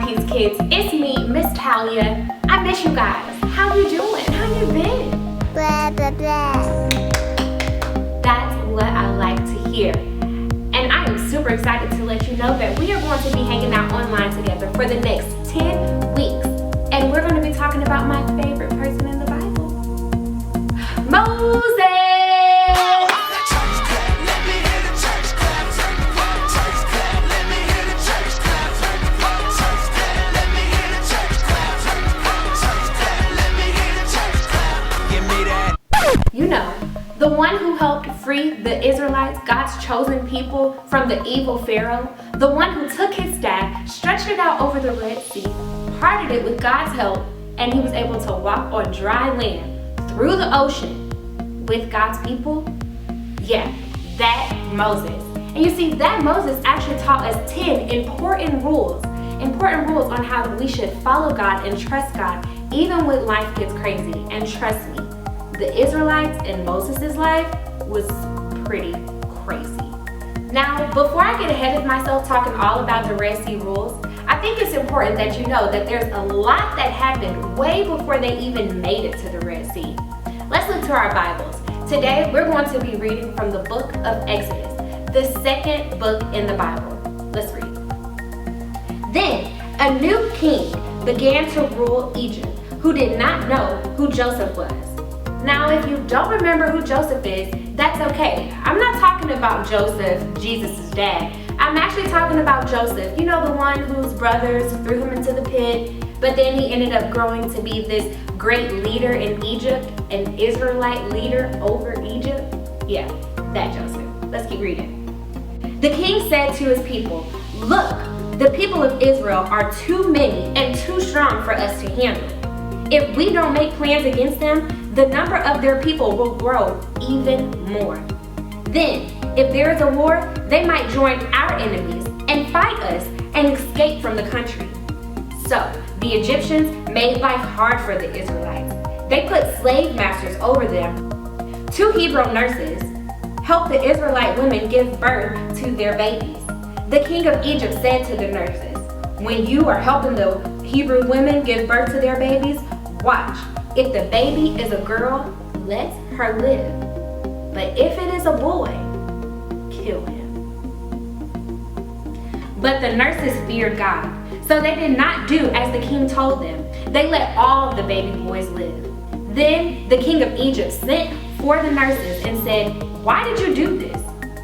Peace Kids. It's me, Miss Talia. I miss you guys. How you doing? How you been? Blah, blah, blah. That's what I like to hear. And I am super excited to let you know that we are going to be hanging out online together for the next 10 weeks. And we're going to be talking about my favorite person in the Bible, Moses. You know, the one who helped free the Israelites, God's chosen people, from the evil Pharaoh, the one who took his staff, stretched it out over the Red Sea, parted it with God's help, and he was able to walk on dry land through the ocean with God's people. Yeah, that Moses. And you see, that Moses actually taught us 10 important rules on how we should follow God and trust God even when life gets crazy. And trust me, the Israelites in Moses' life was pretty crazy. Now, before I get ahead of myself talking all about the Red Sea rules, I think it's important that you know that there's a lot that happened way before they even made it to the Red Sea. Let's look to our Bibles. Today, we're going to be reading from the book of Exodus, the second book in the Bible. Let's read. Then a new king began to rule Egypt, who did not know who Joseph was. Now, if you don't remember who Joseph is, that's okay. I'm not talking about Joseph, Jesus' dad. I'm actually talking about Joseph, you know, the one whose brothers threw him into the pit, but then he ended up growing to be this great leader in Egypt, an Israelite leader over Egypt. Yeah, that Joseph. Let's keep reading. The king said to his people, "Look, the people of Israel are too many and too strong for us to handle. If we don't make plans against them, the number of their people will grow even more. Then, if there is a war, they might join our enemies and fight us and escape from the country." So, the Egyptians made life hard for the Israelites. They put slave masters over them. 2 Hebrew nurses helped the Israelite women give birth to their babies. The king of Egypt said to the nurses, "When you are helping the Hebrew women give birth to their babies, watch. If the baby is a girl, let her live. But if it is a boy, kill him." But the nurses feared God, so they did not do as the king told them. They let all the baby boys live. Then the king of Egypt sent for the nurses and said, "Why did you do this?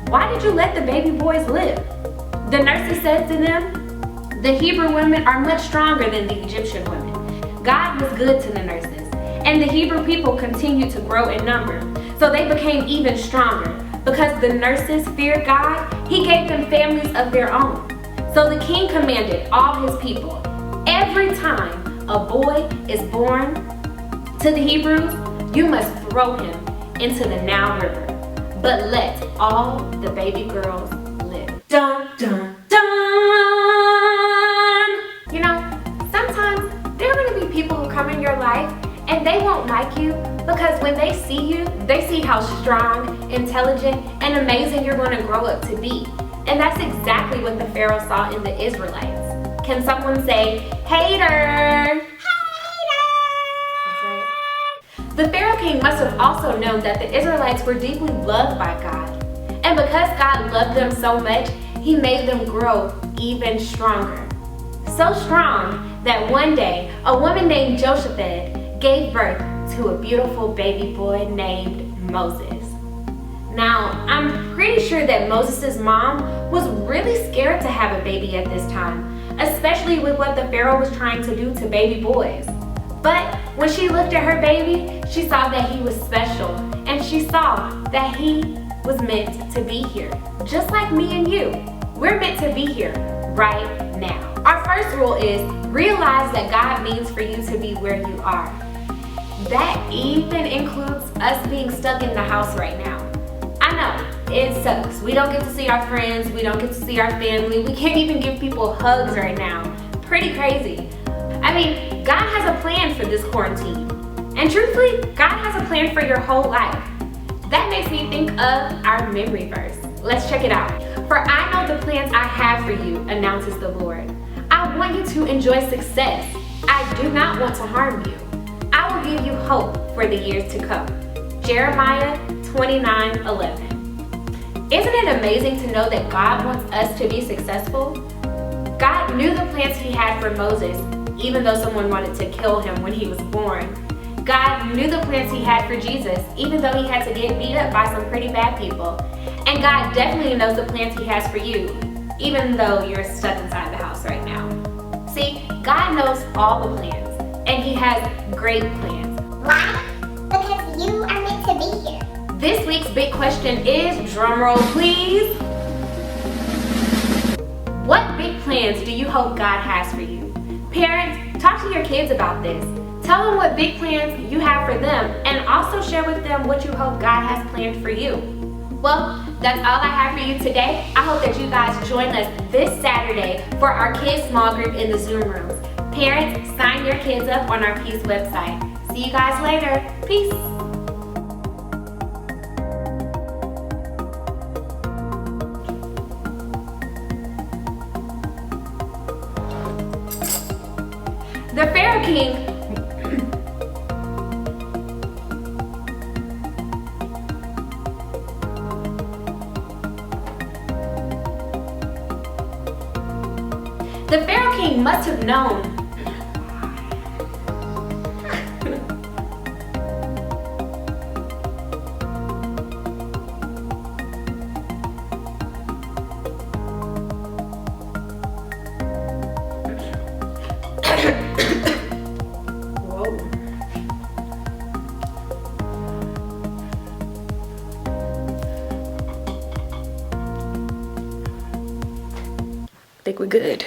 Why did you let the baby boys live?" The nurses said to them, "The Hebrew women are much stronger than the Egyptian women." God was good to the nurses, and the Hebrew people continued to grow in number, so they became even stronger. Because the nurses feared God, he gave them families of their own. So the king commanded all his people, "Every time a boy is born to the Hebrews, you must throw him into the Nile River, but let all the baby girls live." Dun, dun, dun! You know, sometimes there are going to be people who come in your life and they won't like you because when they see you, they see how strong, intelligent, and amazing you're going to grow up to be. And that's exactly what the Pharaoh saw in the Israelites. Can someone say, "Hater"? That's right. The Pharaoh king must have also known that the Israelites were deeply loved by God. And because God loved them so much, he made them grow even stronger. So strong that one day, a woman named Jochebed gave birth to a beautiful baby boy named Moses. Now, I'm pretty sure that Moses' mom was really scared to have a baby at this time, especially with what the Pharaoh was trying to do to baby boys. But when she looked at her baby, she saw that he was special, and she saw that he was meant to be here, just like me and you. We're meant to be here right now. Our first rule is realize that God means for you to be where you are. That even includes us being stuck in the house right now. I know, it sucks. We don't get to see our friends, we don't get to see our family, we can't even give people hugs right now. Pretty crazy. I mean, God has a plan for this quarantine. And truthfully, God has a plan for your whole life. That makes me think of our memory verse. Let's check it out. "For I know the plans I have for you, announces the Lord. I want you to enjoy success. I do not want to harm you. I will give you hope for the years to come. Jeremiah 29:11. Isn't it amazing to know that God wants us to be successful? God knew the plans he had for Moses, even though someone wanted to kill him when he was born. God knew the plans he had for Jesus, even though he had to get beat up by some pretty bad people. And God definitely knows the plans he has for you, even though you're stuck inside the house right now. See, God knows all the plans, and he has great plans. Why? Because you are meant to be here. This week's big question is, drumroll please, what big plans do you hope God has for you? Parents, talk to your kids about this. Tell them what big plans you have for them, and also share with them what you hope God has planned for you. Well, that's all I have for you today. I hope that you guys join us this Saturday for our kids small group in the Zoom rooms. Parents, sign your kids up on our Peace website. See you guys later. Peace. The Pharaoh King must have known. Whoa. I think we're good.